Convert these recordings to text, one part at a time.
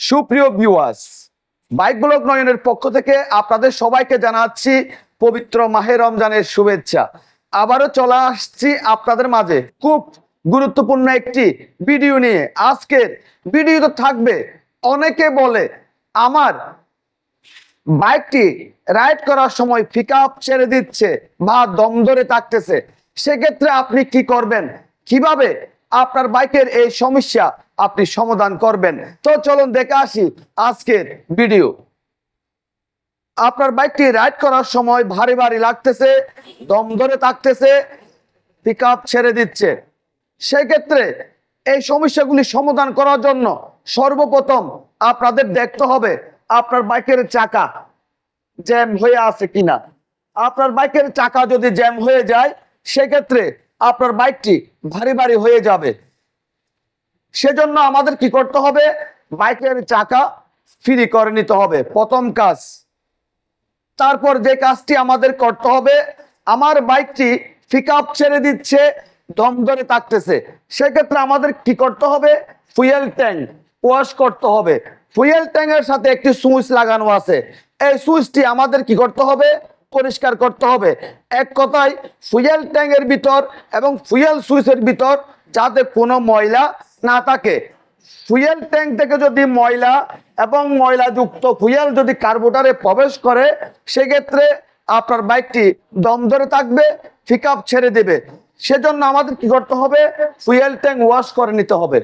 সুপ্রিয় viewers, bike blog নয়নের পক্ষ থেকে আপনাদের সবাইকে জানাচ্ছি পবিত্র মাহে রমজানের শুভেচ্ছা। আবারও চলে আসছি আপনাদের মাঝে খুব গুরুত্বপূর্ণ একটি ভিডিও নিয়ে। আজকের ভিডিওতে থাকবে, অনেকে বলে আমার বাইকটি রাইড করার সময় পিকআপ ছেড়ে দিচ্ছে বা দম ধরে থাকতেছে, সেক্ষেত্রে আপনি কি করবেন, কিভাবে আপনার বাইকের এই সমস্যা আপনি সমাধান করবেন। তো চলুন দেখে আসি আজকের ভিডিও। আপনার বাইকটি রাইড করার সময় ভারী ভারী লাগতেছে, দম ধরে থাকতেছে, পিকআপ ছেড়ে দিচ্ছে, সেক্ষেত্রে এই সমস্যাগুলি সমাধান করার জন্য সর্বপ্রথম আপনাদের দেখতে হবে আপনার বাইকের চাকা জ্যাম হয়ে আছে কিনা। আপনার বাইকের চাকা যদি জ্যাম হয়ে যায়, সেক্ষেত্রে আপনার বাইকটি ভারী ভারী হয়ে যাবে। সেজন্য আমাদের কি করতে হবে, বাইকের চাকা ফ্রি করে নিতে হবে প্রথম কাজ। তারপর যে কাজটি আমাদের করতে হবে, আমার বাইকটি পিকআপ ছেড়ে দিচ্ছে, দম ধরে থাকতেছে, সেক্ষেত্রে আমাদের কি করতে হবে, ফুয়েল ট্যাঙ্ক ওয়াশ করতে হবে। ফুয়েল ট্যাঙ্কের সাথে একটি সুইচ লাগানো আছে, এই সুইচটি আমাদের কি করতে হবে, পরিষ্কার করতে হবে। এক কথায় ফুয়েল ট্যাঙ্কের ভিতর এবং ফুয়েল সুইচের ভিতর যাতে কোনো ময়লা না থাকে। ফুয়েল ট্যাঙ্ক থেকে যদি ময়লা এবং ময়লাযুক্ত ফুয়েল যদি কার্বোরেটরে প্রবেশ করে, সেক্ষেত্রে আপনার বাইকটি দম ধরে থাকবে, পিকআপ ছেড়ে দেবে। সেজন্য আমাদের কি করতে হবে, ফুয়েল ট্যাঙ্ক ওয়াশ করে নিতে হবে।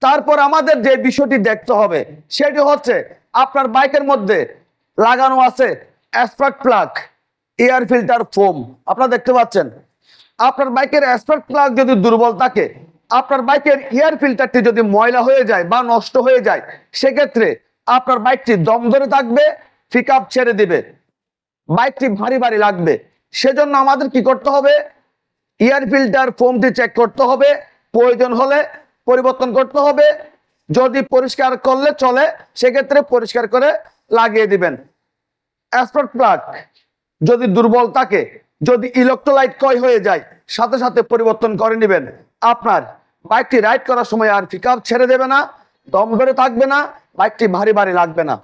তারপর আমাদের যে বিষয়টি দেখতে হবে সেটি হচ্ছে, আপনার বাইকের মধ্যে লাগানো আছে spark plug air filter foam. আপনারা দেখতে পাচ্ছেন, আপনার বাইকের স্পার্ক প্লাগ যদি দুর্বল থাকে, আপনার বাইকের এয়ার ফিল্টারটি যদি ময়লা হয়ে যায় বা নষ্ট হয়ে যায়, সেক্ষেত্রে আপনার বাইকটি দম ধরে থাকবে, পিকআপ ছেড়ে দিবে, বাইকটি ভারী ভারী লাগবে। সেজন্য আমাদের কি করতে হবে, এয়ার ফিল্টার ফোমটি চেক করতে হবে, প্রয়োজন হলে পরিবর্তন করতে হবে। যদি পরিষ্কার করলে চলে, সেক্ষেত্রে পরিষ্কার করে লাগিয়ে দিবেন। স্পার্ক প্লাগ যদি দুর্বল থাকে, যদি ইলেকট্রোলাইট ক্ষয় হয়ে যায়, সাথে সাথে পরিবর্তন করে নেবেন। আপনার বাইকটি রাইড করার সময় আর পিকআপ ছেড়ে দেবে না, দম ধরে থাকবে না, বাইকটি ভারী ভারী লাগবে না।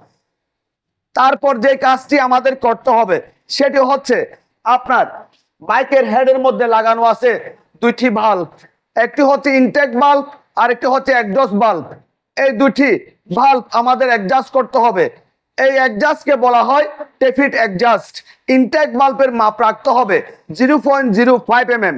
তারপর যে কাজটি আমাদের করতে হবে সেটি হচ্ছে, আপনার বাইকের হেডের মধ্যে লাগানো আছে দুইটি বাল্ব, একটি হচ্ছে ইনটেক বাল্ব আর একটি হচ্ছে এক্সজস্ট বাল্ব। এই দুটি বাল্ব আমাদের অ্যাডজাস্ট করতে হবে। এই অ্যাডজাস্টকে বলা হয় টেফিট অ্যাডজাস্ট। ইনটেক বাল্বের মাপ রাখতে হবে 0.05 mm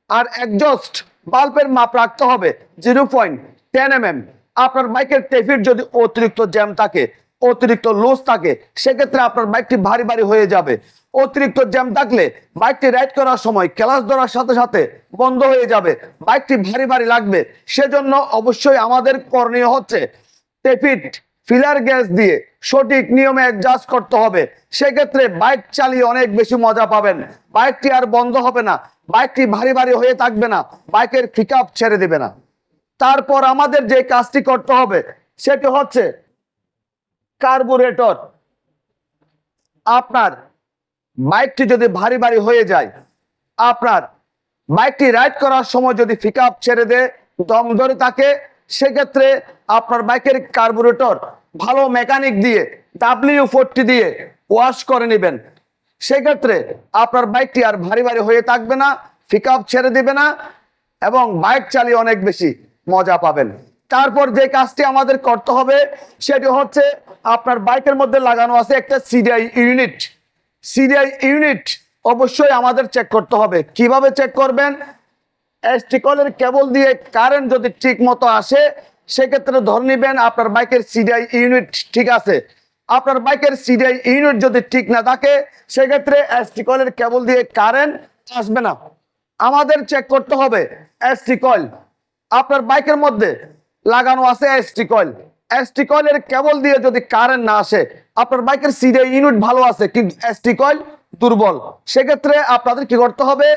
আর এক্সজস্ট বাল্বের মাপ রাখতে হবে 0.10 mm। আপনার বাইকের টেফিট যদি অতিরিক্ত জ্যাম থাকে, অতিরিক্ত লুজ থাকে, সেক্ষেত্রে আপনার বাইকটি ভারী ভারী হয়ে যাবে। অতিরিক্ত জ্যাম থাকলে বাইকটি রাইড করার সময় ক্লাচ ধরার সাথে সাথে বন্ধ হয়ে যাবে, বাইকটি ভারী ভারী লাগবে। সেজন্য অবশ্যই আমাদের করণীয় হচ্ছে টেফিট ফিলার গ্যাস দিয়ে সঠিক নিয়মে অ্যাডজাস্ট করতে হবে। সেক্ষেত্রে বাইক চালিয়ে অনেক বেশি মজা পাবেন, বাইকটি আর বন্ধ হবে না, বাইকটি ভারী ভারী হয়ে থাকবে না, বাইকের পিকআপ ছেড়ে দেবে না। তারপর আমাদের যে কাজটি করতে হবে সেটি হচ্ছে কার্বুরেটর। আপনার বাইকটি যদি ভারী ভারী হয়ে যায়, আপনার বাইকটি রাইড করার সময় যদি পিকআপ ছেড়ে দেয়, দম ধরে থাকে, সেক্ষেত্রে আপনার বাইকের কার্বুরেটর ভালো মেকানিক দিয়ে W40 দিয়ে ওয়াশ করে নেবেন। সেক্ষেত্রে আপনার বাইকটি আর ভারী ভারী হয়ে থাকবে না, পিকআপ ছেড়ে দিবে না এবং বাইক চালিয়ে অনেক বেশি মজা পাবেন। তারপর যে কাজটি আমাদের করতে হবে সেটি হচ্ছে, আপনার বাইকের মধ্যে লাগানো আছে একটা সিডিআই ইউনিট। সিডিআই ইউনিট অবশ্যই আমাদের চেক করতে হবে। কিভাবে চেক করবেন, এসটি কয়েলের কেবল দিয়ে কারেন্ট যদি ঠিক মতো আসে, সেক্ষেত্রে ধরে নেবেন আপনার বাইকের সিডিআই ইউনিট ঠিক আছে। আপনার বাইকের সিডিআই ইউনিট যদি ঠিক না থাকে, সেক্ষেত্রে এসটি কয়েলের কেবল দিয়ে কারেন্ট আসবে না। আমাদের চেক করতে হবে এসটি কয়েল। আপনার বাইকের মধ্যে লাগানো আছে এসটি কয়েল, এসটি কয়েলের কেবল দিয়ে যদি কারেন্ট না আসে, আপনার বাইকের সিডিআই ইউনিট ভালো আছে কিন্তু এসটি কয়েল দুর্বল, সেক্ষেত্রে আপনাদের কি করতে হবে,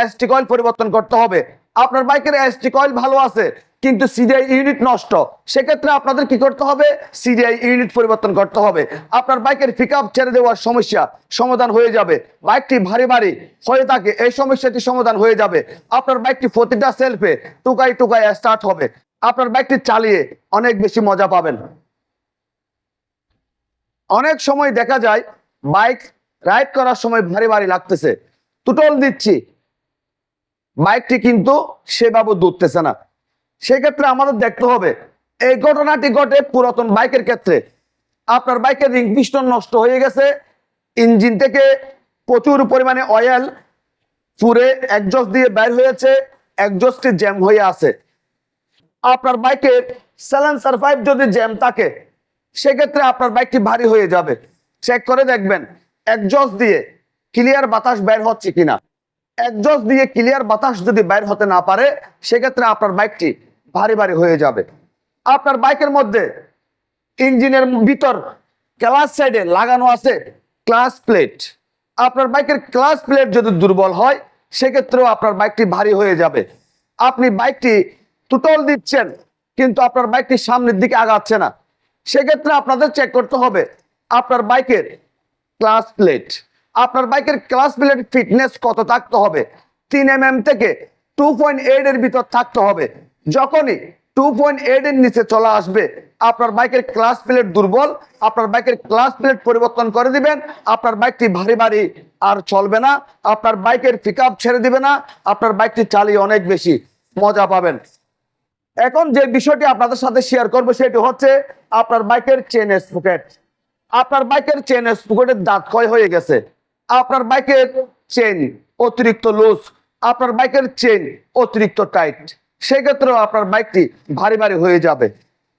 এসটি কয়েল পরিবর্তন করতে হবে। আপনার বাইকের এসটি কয়েল ভালো আছে কিন্তু সিডিআই ইউনিট নষ্ট, সেক্ষেত্রে আপনাদের কি করতে হবে, সিডিআই ইউনিট পরিবর্তন করতে হবে। আপনার বাইকের পিকআপ ছেড়ে দেওয়ার সমস্যা সমাধান হয়ে যাবে। বাইকটি ভারী ভারী হয়ে থাকে, এই সমস্যাটি সমাধান হয়ে যাবে। আপনার বাইকটি প্রতিটা সেলফে টুকাই টুকাই স্টার্ট হবে, আপনার বাইকটি চালিয়ে অনেক বেশি মজা পাবেন। অনেক সময় দেখা যায় বাইক রাইড করার সময় ভারী ভারী লাগতেছে, টুটল দিচ্ছি, বাইকটি কিন্তু সেভাবে দুলতেছে না। সেক্ষেত্রে আমাদের দেখতে হবে, এই ঘটনাটি ঘটে পুরাতন বাইকের ক্ষেত্রে। আপনার বাইকের রিং পিস্টন নষ্ট হয়ে গেছে, ইঞ্জিন থেকে প্রচুর পরিমাণে অয়েল পুরে একজস্ট দিয়ে বের হয়েছে, একজস্টটি জ্যাম হয়ে আছে। আপনার বাইকের সাইলেন্সার পাইপ যদি জ্যাম থাকে, সেক্ষেত্রে আপনার বাইকটি ভারী হয়ে যাবে। চেক করে দেখবেন একজস্ট দিয়ে ক্লিয়ার বাতাস বের হচ্ছে কিনা। একজস্ট দিয়ে ক্লিয়ার বাতাস যদি বের হতে না পারে, সেক্ষেত্রে আপনার বাইকটি ভারী ভারী হয়ে যাবে। আপনার বাইকের মধ্যে ইঞ্জিনের ভিতর ক্লাচ সাইডে লাগানো আছে ক্লাচ প্লেট। আপনার বাইকের ক্লাচ প্লেট যদি দুর্বল হয়, সেক্ষেত্রেও আপনার বাইকটি ভারী হয়ে যাবে। আপনি বাইকটি টুটল দিচ্ছেন কিন্তু আপনার বাইকটি সামনের দিকে আগাচ্ছে না, সেক্ষেত্রে আপনাদের চেক করতে হবে আপনার বাইকের ক্লাচ প্লেট। আপনার বাইকের ক্লাচ প্লেট ফিটনেস কত থাকতে হবে? 3 mm থেকে 2.8 এর ভিতর থাকতে হবে। যখনই 2.8 এর নিচে চলে আসবে, আপনার বাইকের ক্লাচ প্লেট দুর্বল, আপনার বাইকের ক্লাচ প্লেট পরিবর্তন করে দিবেন। আপনার বাইকটি ভারী ভারী আর চলবে না, আপনার বাইকের পিকআপ ছেড়ে দিবে না, আপনার বাইকটি চালিয়ে অনেক বেশি মজা পাবেন। এখন যে বিষয়টি আপনাদের সাথে শেয়ার করবো সেটি হচ্ছে আপনার বাইকের চেন স্প্রকেট। আপনার বাইকের চেন স্প্রকেটের দাঁত ক্ষয় হয়ে গেছে, আপনার বাইকের চেন অতিরিক্ত লুজ, আপনার বাইকের চেন অতিরিক্ত টাইট, সেক্ষেত্রেও আপনার বাইকটি ভারী ভারী হয়ে যাবে।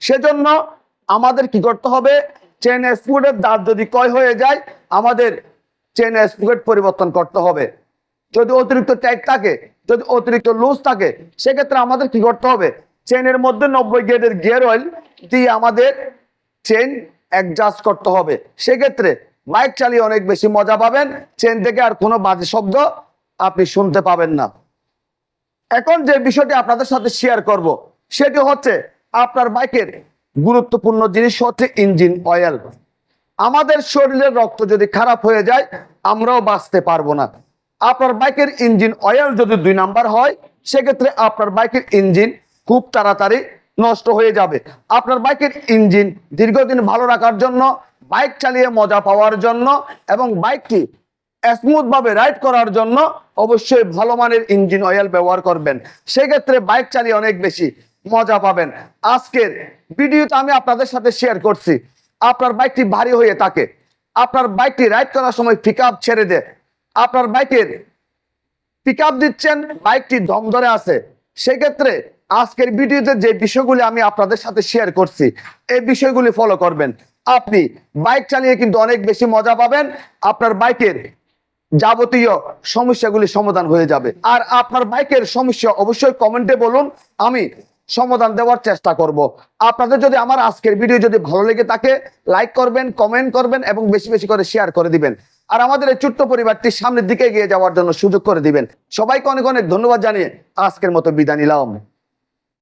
সেজন্য আমাদের কি করতে হবে? চেন স্প্রকেটের দাঁত যদি ক্ষয় হয়ে যায়, আমাদের চেন স্প্রকেট পরিবর্তন করতে হবে। যদি অতিরিক্ত টাইট থাকে, যদি অতিরিক্ত লুজ থাকে, সেক্ষেত্রে আমাদের কি করতে হবে? চেনের মধ্যে 90 গ্রেডের গিয়ার অয়েল দিয়ে আমাদের চেন অ্যাডজাস্ট করতে হবে। সেক্ষেত্রে বাইক চালিয়ে অনেক বেশি মজা পাবেন, চেন থেকে আর কোনো বাজে শব্দ আপনি শুনতে পাবেন না। এখন যে বিষয়টি আপনাদের সাথে শেয়ার করব সেটি হচ্ছে আপনার বাইকের গুরুত্বপূর্ণ জিনিস হচ্ছে ইঞ্জিন অয়েল। আমাদের শরীরের রক্ত যদি খারাপ হয়ে যায়, আমরাও বাঁচতে পারবো না। আপনার বাইকের ইঞ্জিন অয়েল যদি 2 নাম্বার হয়, সেক্ষেত্রে আপনার বাইকের ইঞ্জিন খুব তাড়াতাড়ি নষ্ট হয়ে যাবে। আপনার বাইকের ইঞ্জিন দীর্ঘদিন ভালো রাখার জন্য, বাইক চালিয়ে মজা পাওয়ার জন্য এবং বাইকটি স্মুথ ভাবে রাইড করার জন্য অবশ্যই ভালো মানের ইঞ্জিন অয়েল ব্যবহার করবেন। সেক্ষেত্রে বাইক চালিয়ে অনেক বেশি মজা পাবেন। আজকের ভিডিওতে আমি আপনাদের সাথে শেয়ার করছি, আপনার বাইকটি ভারী হয়ে থাকে, আপনার বাইকটি রাইড করার সময় পিকআপ ছেড়ে দেয়, আপনার বাইকের পিকআপ দিচ্ছেন, বাইকটি দম ধরে আছে, সেক্ষেত্রে আজকের ভিডিওতে যে বিষয়গুলি আমি আপনাদের সাথে শেয়ার করছি, এই বিষয়গুলি ফলো করবেন। আপনি বাইক চালিয়ে কিন্তু অনেক বেশি মজা পাবেন, আপনার বাইকের যাবতীয় সমস্যাগুলি সমাধান হয়ে যাবে। আর আপনার বাইকের সমস্যা অবশ্যই কমেন্টে বলুন, আমি সমাধান দেওয়ার চেষ্টা করব। আপনাদের যদি আমার আজকের ভিডিও যদি ভালো লেগে থাকে, লাইক করবেন, কমেন্ট করবেন এবং বেশি বেশি করে শেয়ার করে দিবেন। আর আমাদের এই ছোট্ট পরিবারটি সামনের দিকে এগিয়ে যাওয়ার জন্য সুযোগ করে দিবেন। সবাইকে অনেক অনেক ধন্যবাদ জানিয়ে আজকের মতো বিদায় নিলাম।